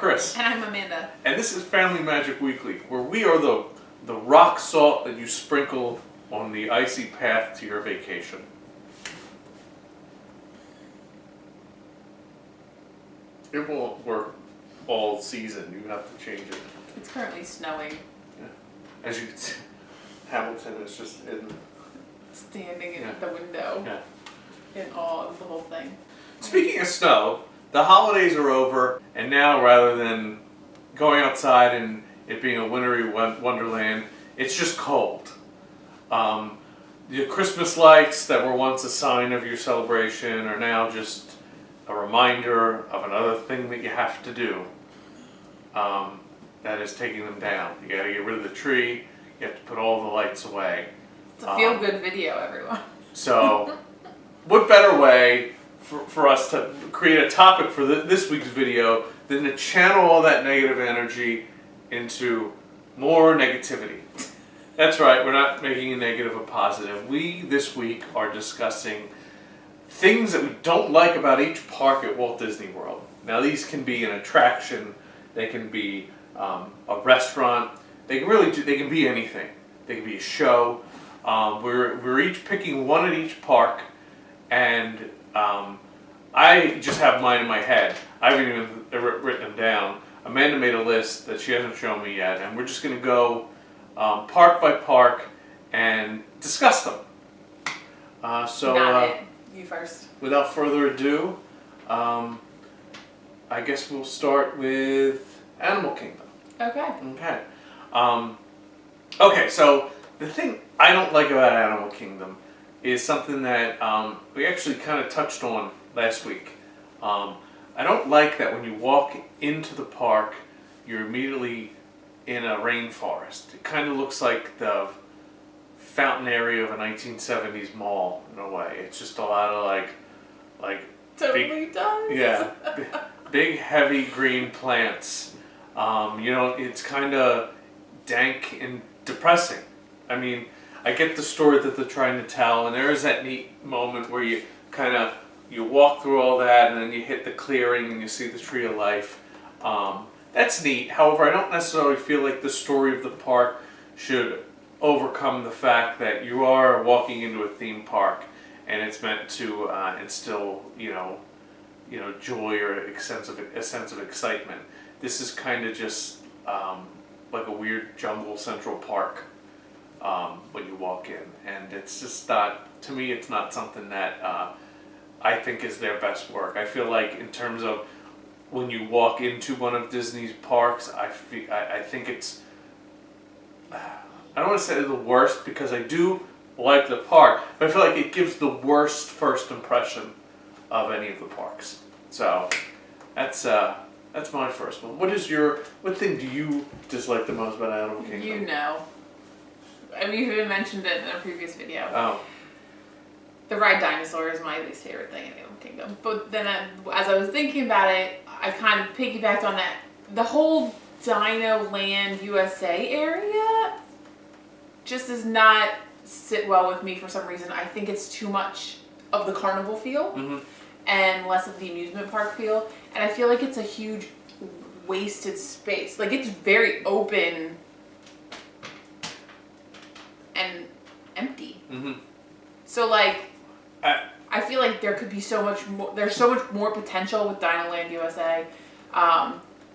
Chris. And I'm Amanda. And this is Family Magic Weekly, where we are the rock salt that you sprinkle on the icy path to your vacation. It won't work all season. You have to change it. It's currently snowing. Yeah. As you can see, Hamilton is just Standing in the window. Yeah. In awe of the whole thing. Speaking of snow, the holidays are over, and now rather than going outside and it being a wintry wonderland, it's just cold. The Christmas lights that were once a sign of your celebration are now just a reminder of another thing that you have to do. That is taking them down. You got to get rid of the tree. You have to put all the lights away. It's a feel-good video, everyone. So, what better way for us to create a topic for this week's video than to channel all that negative energy into more negativity? That's right, we're not making a negative a positive. We, this week, are discussing things that we don't like about each park at Walt Disney World. Now, these can be an attraction, they can be a restaurant, they can be anything. They can be a show. We're each picking one at each park, and I just have mine in my head. I haven't even written them down. Amanda made a list that she hasn't shown me yet, and we're just going to go park by park and discuss them. Not it. You first. Without further ado, I guess we'll start with Animal Kingdom. Okay. Okay, so the thing I don't like about Animal Kingdom is something that we actually kind of touched on last week. I don't like that when you walk into the park, you're immediately in a rainforest. It kind of looks like the fountain area of a 1970s mall in a way. It's just a lot of like Totally does. Yeah, big heavy green plants. It's kind of dank and depressing. I mean, I get the story that they're trying to tell, and there is that neat moment where you walk through all that, and then you hit the clearing and you see the Tree of Life. That's neat. However, I don't necessarily feel like the story of the park should overcome the fact that you are walking into a theme park, and it's meant to instill, joy or a sense of excitement. This is kind of just like a weird jungle Central Park when you walk in, and it's just not, to me, it's not something that I think is their best work. I feel like in terms of when you walk into one of Disney's parks, I think it's, I don't want to say the worst because I do like the park, but I feel like it gives the worst first impression of any of the parks. So that's my first one. What thing do you dislike the most about Animal Kingdom? You know. I mean, you even mentioned it in a previous video. Oh. The ride dinosaur is my least favorite thing in Animal Kingdom. But then as I was thinking about it, I kind of piggybacked on that. The whole Dino Land USA area just does not sit well with me for some reason. I think it's too much of the carnival feel and less of the amusement park feel. And I feel like it's a huge wasted space. Like, it's very open and empty. So, like, I feel like there could be so much more. There's so much more potential with Dino Land USA.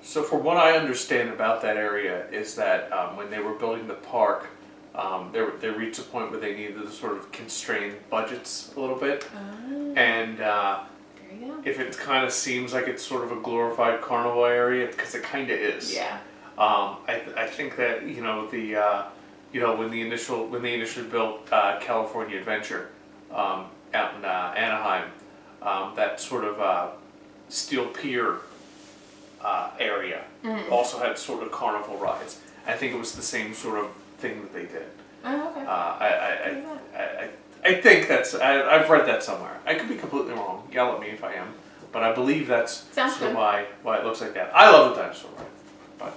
So, from what I understand about that area is that when they were building the park, they reached a point where they needed to sort of constrain budgets a little bit, and if it kind of seems like it's sort of a glorified carnival area, because it kind of is. Yeah. I think that when they initially built California Adventure out in Anaheim, that sort of Steel Pier area also had sort of carnival rides. I think it was the same sort of thing that they did. Oh, okay. I think that's, I've read that somewhere. I could be completely wrong. Yell at me if I am. But I believe that's sort of why it looks like that. I love the dinosaur ride. But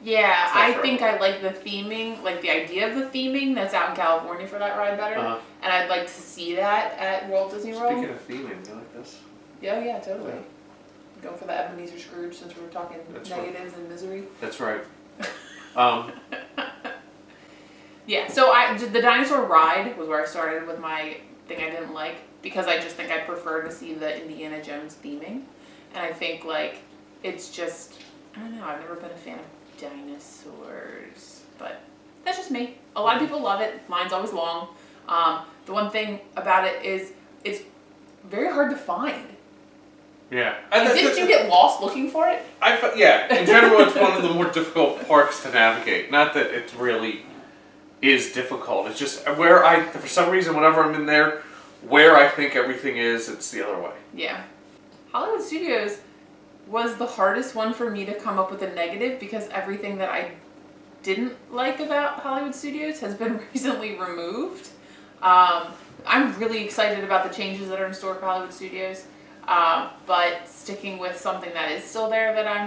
yeah, I think I like the theming, like the idea of the theming that's out in California for that ride better. And I'd like to see that at Walt Disney World. Speaking of theming, you like this? Yeah, totally. Going for the Ebenezer Scrooge since we were talking negatives and misery. That's right. Yeah, so the dinosaur ride was where I started with my thing I didn't like, because I just think I prefer to see the Indiana Jones theming. And I think, like, it's just, I don't know, I've never been a fan of dinosaurs, but that's just me. A lot of people love it. Mine's always long. The one thing about it is it's very hard to find. Yeah. Didn't you get lost looking for it? Yeah, in general, it's one of the more difficult parks to navigate. Not that it really is difficult. It's just where for some reason, whenever I'm in there, where I think everything is, it's the other way. Yeah. Hollywood Studios was the hardest one for me to come up with a negative, because everything that I didn't like about Hollywood Studios has been recently removed. I'm really excited about the changes that are in store for Hollywood Studios, but sticking with something that is still there that I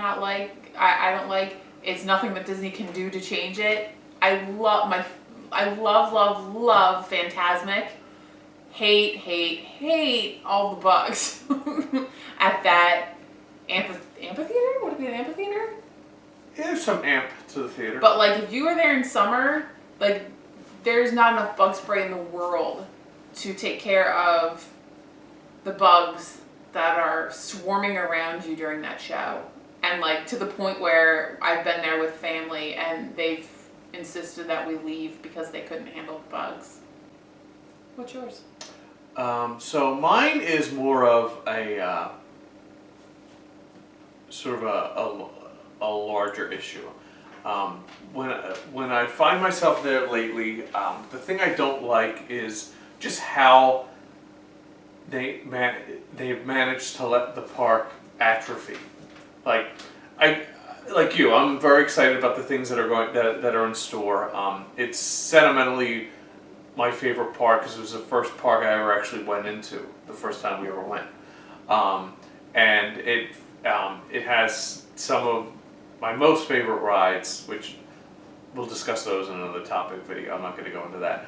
don't like, it's nothing that Disney can do to change it. I love Fantasmic. Hate all the bugs at that amphitheater? Would it be an amphitheater? Yeah, there's some amp to the theater. But, like, if you were there in summer, like, there's not enough bug spray in the world to take care of the bugs that are swarming around you during that show. And, like, to the point where I've been there with family and they've insisted that we leave because they couldn't handle the bugs. What's yours? So mine is more of a sort of a larger issue. When I find myself there lately, the thing I don't like is just how they've managed to let the park atrophy. Like I'm very excited about the things that are in store. It's sentimentally my favorite park because it was the first park I ever actually went into, the first time we ever went. And it has some of my most favorite rides, which we'll discuss those in another topic video. I'm not going to go into that.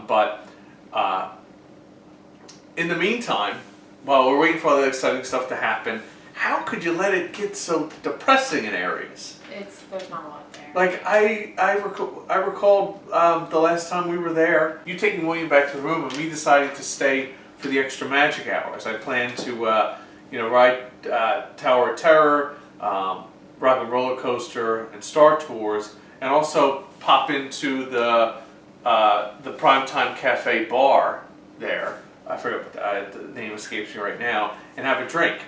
But in the meantime, while we're waiting for all the exciting stuff to happen, how could you let it get so depressing in areas? There's not a lot there. Like I recall the last time we were there, you taking William back to the room and me deciding to stay for the extra magic hours. I planned to ride Tower of Terror, Rock and Roller Coaster, and Star Tours, and also pop into the Primetime Cafe bar there. I forget what the name escapes me right now, and have a drink.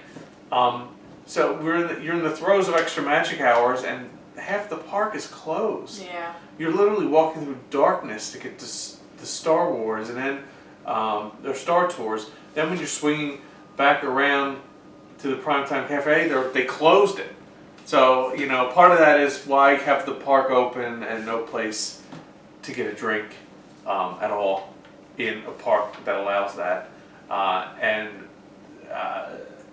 So you're in the throes of extra magic hours, and half the park is closed. Yeah. You're literally walking through darkness to get to the Star Wars, and then their Star Tours. Then when you're swinging back around to the Primetime Cafe, they closed it. So part of that is why have the park open and no place to get a drink at all in a park that allows that.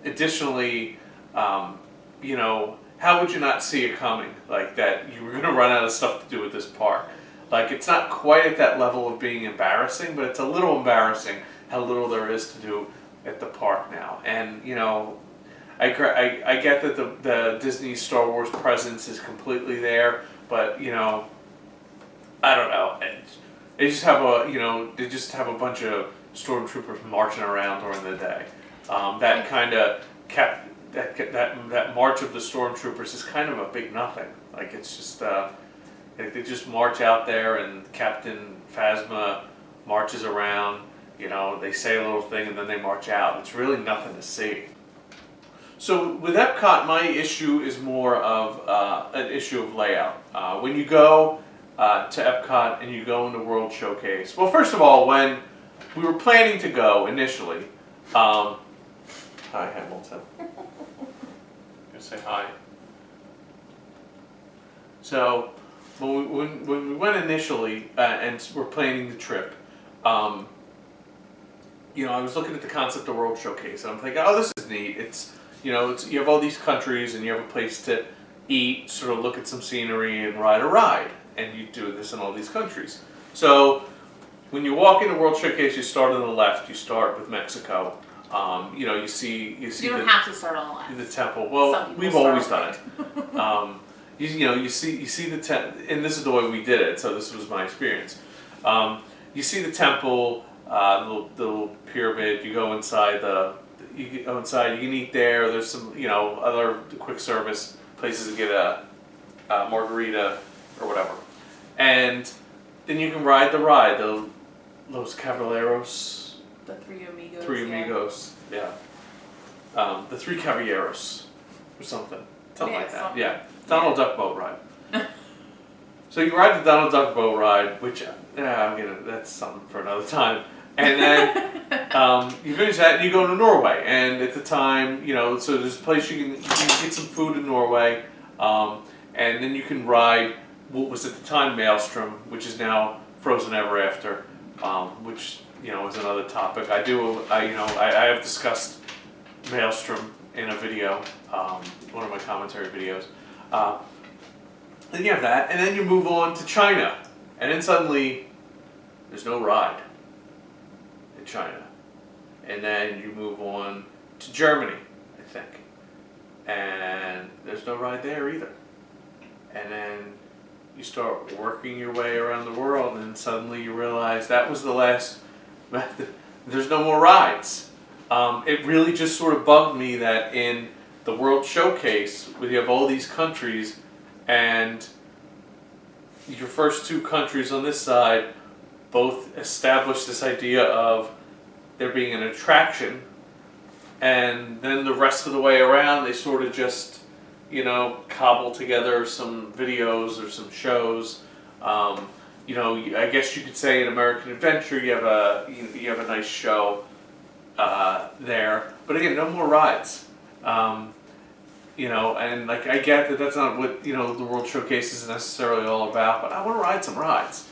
Additionally, how would you not see it coming? Like that you were going to run out of stuff to do with this park. Like it's not quite at that level of being embarrassing, but it's a little embarrassing how little there is to do at the park now. And I get that the Disney Star Wars presence is completely there, but I don't know. They just have a bunch of stormtroopers marching around during the day. That kind of kept that march of the stormtroopers is kind of a big nothing. Like it's just they just march out there and Captain Phasma marches around. They say a little thing and then they march out. It's really nothing to see. So with Epcot, my issue is more of an issue of layout. When you go to Epcot and you go into World Showcase, well, first of all, when we were planning to go initially, hi Hamilton. Say hi. So when we went initially and we're planning the trip, I was looking at the concept of World Showcase and I'm thinking, oh, this is neat. It's you have all these countries and you have a place to eat, sort of look at some scenery and ride a ride, and you do this in all these countries. So when you walk into World Showcase, you start on the left. You start with Mexico. You see You don't have to start on the the left. temple. Well, Some people we've start always on done it. You see the and this is the way we did it. So this was my experience. You see the temple, the little pyramid. You go inside you go inside. You can eat there. There's some other quick service places to get a margarita or whatever, and then you can ride the ride. The Los Caballeros. The Three Amigos. Three yeah. Amigos. Yeah. The Three Caballeros or something. Something like that. Something. Yeah. Donald Duck boat ride. So you ride the Donald Duck boat ride, which that's something for another time. And then you finish that and you go to Norway. And at the time, so there's a place you can get some food in Norway. And then you can ride what was at the time Maelstrom, which is now Frozen Ever After, which is another topic. I have discussed Maelstrom in a video, one of my commentary videos. Then you have that, and then you move on to China, and then suddenly there's no ride in China, and then you move on to Germany, I think, and there's no ride there either, and then you start working your way around the world, and suddenly you realize that was the last. There's no more rides. It really just sort of bugged me that in the World Showcase, where you have all these countries, and your first two countries on this side both established this idea of there being an attraction, and then the rest of the way around they sort of just cobble together some videos or some shows. I guess you could say in American Adventure you have a nice show there, but again, no more rides. And like I get that that's not what the World Showcase is necessarily all about, but I want to ride some rides.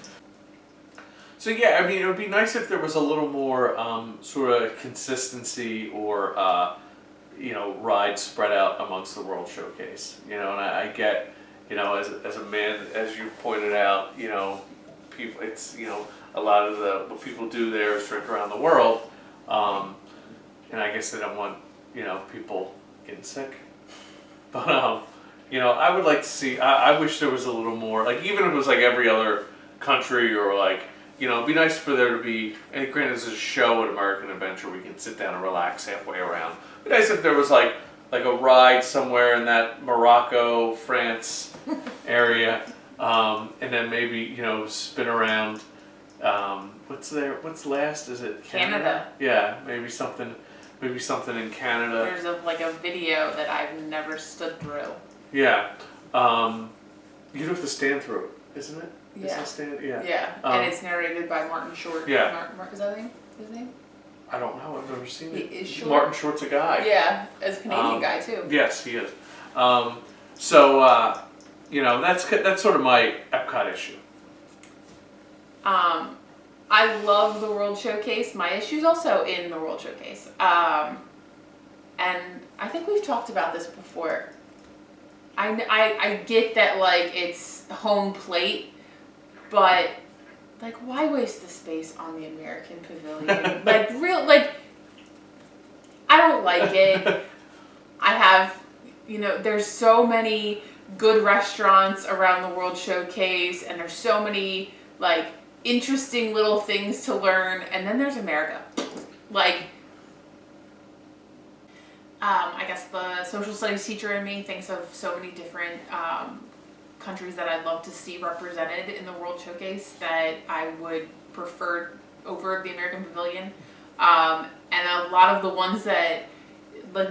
So yeah, I mean, it would be nice if there was a little more sort of consistency or rides spread out amongst the World Showcase. And I get, as a man, as you pointed out, people, it's a lot of what people do there is trip around the world, and I guess they don't want people getting sick. But I would like to see. I wish there was a little more. Like even if it was like every other country, or like it'd be nice for there to be. And granted, this is a show at American Adventure. We can sit down and relax halfway around. It'd be nice if there was like a ride somewhere in that Morocco, France area, and then maybe spin around. What's there? What's last? Is it Canada? Yeah, maybe something in Canada. There's a video that I've never stood through. Yeah. You have to stand through it, isn't it? Yeah. Yeah. Yeah, and it's narrated by Martin Short. Yeah. Is that his name? I don't know. I've never seen it. Is Short? Martin Short's a guy. Yeah, as a Canadian guy too. Yes, he is. That's sort of my Epcot issue. I love the World Showcase. My issue's also in the World Showcase. And I think we've talked about this before. I get that it's home plate, but why waste the space on the American Pavilion? I don't like it. I have, there's so many good restaurants around the World Showcase, and there's so many interesting little things to learn, and then there's America. I guess the social studies teacher in me thinks of so many different countries that I'd love to see represented in the World Showcase that I would prefer over the American Pavilion. And a lot of the ones that,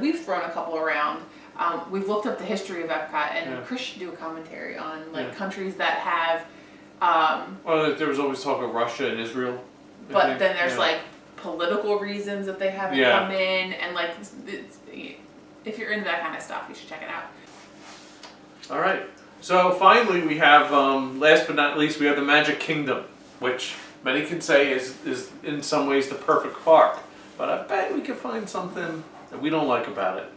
we've thrown a couple around, we've looked up the history of Epcot, and Chris should do a commentary on countries that have well, there was always talk of Russia and Israel. But then there's political reasons that they haven't come in, and if you're into that kind of stuff, you should check it out. All right. So finally, we have last but not least, we have the Magic Kingdom, which many can say is in some ways the perfect park. But I bet we could find something that we don't like about it.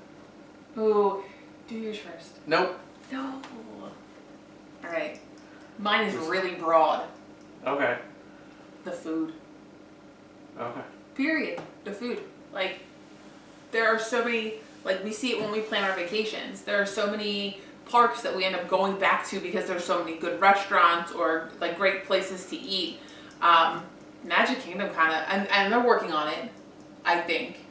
Ooh, do yours first. Nope. No. All right. Mine is really broad. Okay. The food. Okay. Period. The food. there are so many, like we see it when we plan our vacations. There are so many parks that we end up going back to because there's so many good restaurants or like great places to eat. Magic Kingdom kind of, and they're working on it, I think,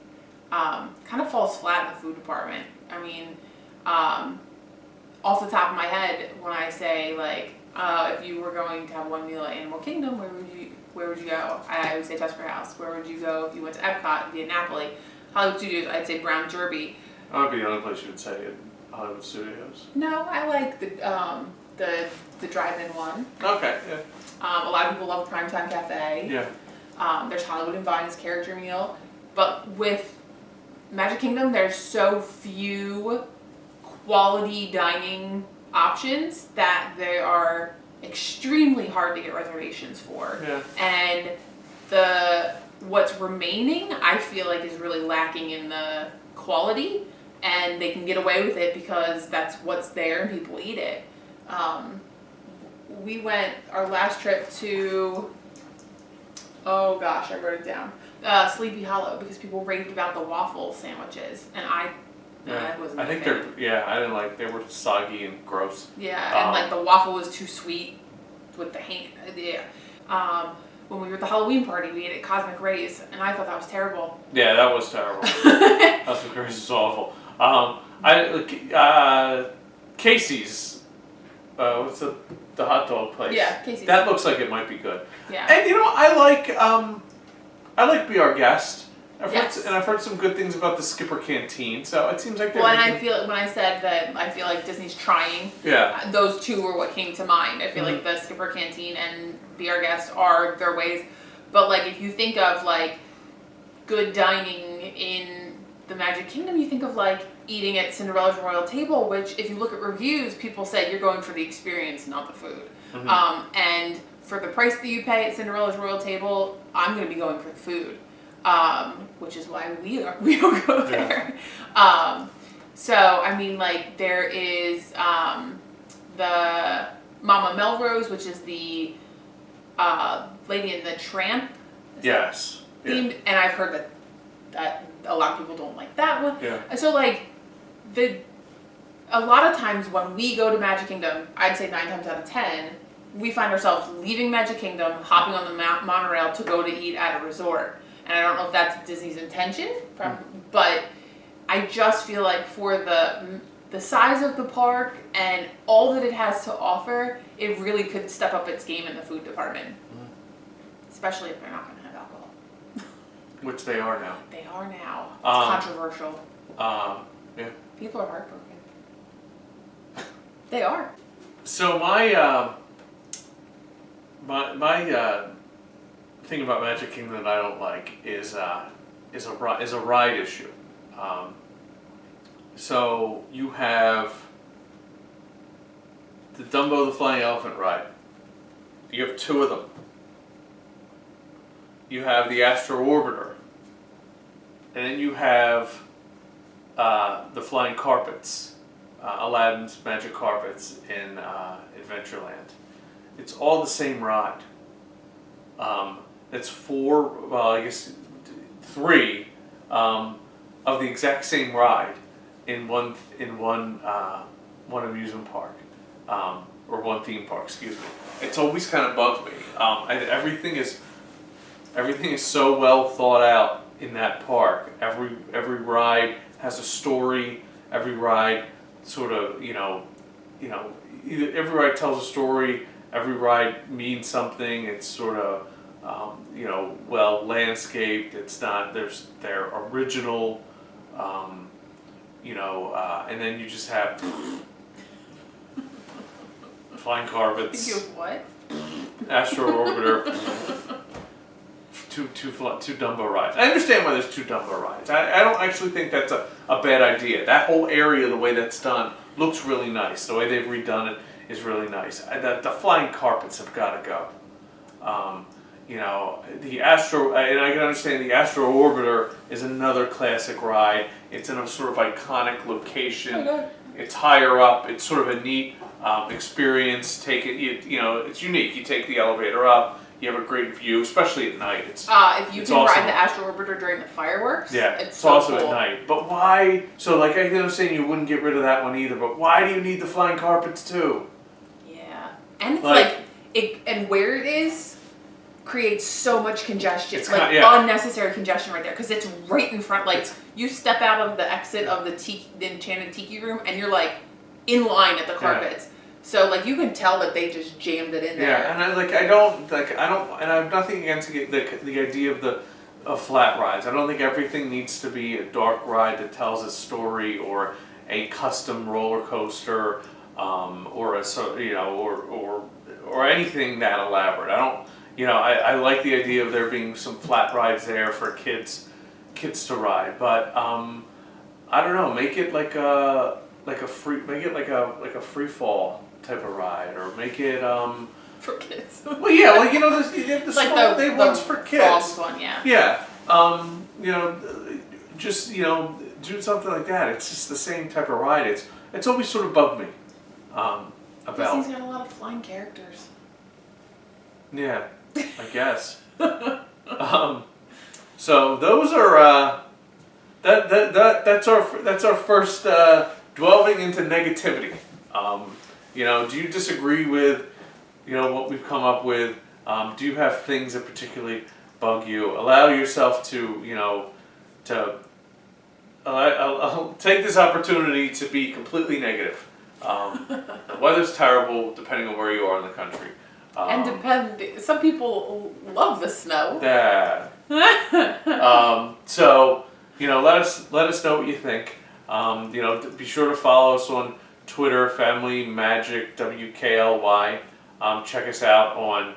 kind of falls flat in the food department. I mean, off the top of my head, when I say like, if you were going to have one meal at Animal Kingdom, where would you go? I would say Tusker House. Where would you go if you went to Epcot via Napoli? Hollywood Studios, I'd say Brown Derby. That would be the only place you would say it. Hollywood Studios. No, I like the drive-in one. Okay, yeah. A lot of people love Primetime Cafe. Yeah. There's Hollywood and Vine's character meal. But with Magic Kingdom, there's so few quality dining options that they are extremely hard to get reservations for. Yeah. And what's remaining, I feel like, is really lacking in the quality, and they can get away with it because that's what's there and people eat it. We went our last trip to, oh gosh, I wrote it down, Sleepy Hollow, because people raved about the waffle sandwiches, and I wasn't. I think I didn't like. They were soggy and gross. Yeah, and like the waffle was too sweet with the hand. Yeah. When we were at the Halloween party, we ate at Cosmic Rays, and I thought that was terrible. Yeah, that was terrible. Cosmic Rays is awful. Casey's, what's the hot dog place? Yeah, Casey's. That looks like it might be good. Yeah. And you know, I like Be Our Guest. I've heard some good things about the Skipper Canteen, so it seems like they're I feel, when I said that I feel like Disney's trying, yeah, those two were what came to mind. I feel like the Skipper Canteen and Be Our Guest are their ways. But like if you think of like good dining in the Magic Kingdom, you think of like eating at Cinderella's Royal Table, which if you look at reviews, people say you're going for the experience, not the food. And for the price that you pay at Cinderella's Royal Table, I'm going to be going for the food. Which is why we don't go there. So, I mean, like, there is the Mama Melrose, which is the Lady and the Tramp. Yes. Themed, and I've heard that a lot of people don't like that one. Yeah. And so, like, a lot of times when we go to Magic Kingdom, I'd say 9 times out of 10, we find ourselves leaving Magic Kingdom, hopping on the monorail to go to eat at a resort. And I don't know if that's Disney's intention, but I just feel like for the size of the park and all that it has to offer, it really could step up its game in the food department. Especially if they're not going to have alcohol. Which they are now. They are now. It's controversial. Yeah. People are heartbroken. They are. So my thing about Magic Kingdom that I don't like is a ride issue. So you have the Dumbo the Flying Elephant ride. You have 2 of them. You have the Astro Orbiter, and then you have the Flying Carpets, Aladdin's Magic Carpets in Adventureland. It's all the same ride. It's 3 of the exact same ride in one amusement park, or one theme park. Excuse me. It's always kind of bugged me. Everything is so well thought out in that park. Every ride has a story. Every ride sort of every ride tells a story. Every ride means something. It's sort of well landscaped. It's not. They're original. And then you just have Flying Carpets. You have what? Astro Orbiter. Two Dumbo rides. I understand why there's 2 Dumbo rides. I don't actually think that's a bad idea. That whole area, the way that's done, looks really nice. The way they've redone it is really nice. The Flying Carpets have got to go. The Astro, and I can understand the Astro Orbiter is another classic ride. It's in a sort of iconic location. Oh, it's higher up. It's sort of a neat experience. It's unique. You take the elevator up. You have a great view, especially at night. If you it's can awesome. ride the Astro Orbiter during the fireworks, Yeah, it's it's so also cool. at night. But why? So like I was saying, you wouldn't get rid of that one either. But why do you need the flying carpets too? Yeah, and it's and where it is creates so much congestion. It's like yeah. unnecessary congestion right there because it's right in front. Like you step out of the exit of the enchanted tiki room and you're like in line at the carpets. So like you can tell that they just jammed it in there. Yeah, and I don't, and I have nothing against the idea of flat rides. I don't think everything needs to be a dark ride that tells a story or a custom roller coaster, or or anything that elaborate. I don't, I like the idea of there being some flat rides there for kids to ride, but I don't know, make it like a free fall type of ride, or make it For kids. well, yeah, like the like small day ones for kids. Frogs one, yeah. Yeah, just do something like that. It's just the same type of ride. It's always sort of bugged me about. Disney's got a lot of flying characters. Yeah, I guess. So those are that's our first delving into negativity. Do you disagree with what we've come up with? Do you have things that particularly bug you? Allow yourself to I'll take this opportunity to be completely negative. The weather's terrible depending on where you are in the country. And some people love the snow. Yeah. So let us know what you think. Be sure to follow us on Twitter, Family Magic WKLY. Check us out on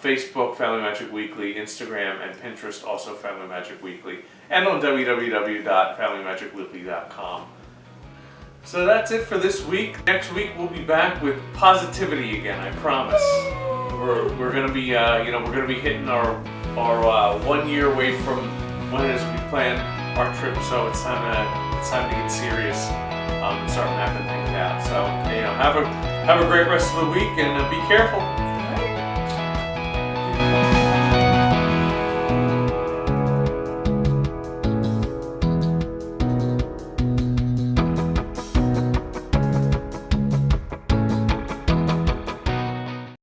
Facebook, Family Magic Weekly, Instagram, and Pinterest, also Family Magic Weekly, and on www.familymagicweekly.com. So that's it for this week. Next week we'll be back with positivity again. I promise. We're gonna be we're gonna be hitting our 1 year away from when it is we plan our trip. So it's time to get serious. Start mapping things out. So have a great rest of the week and be careful.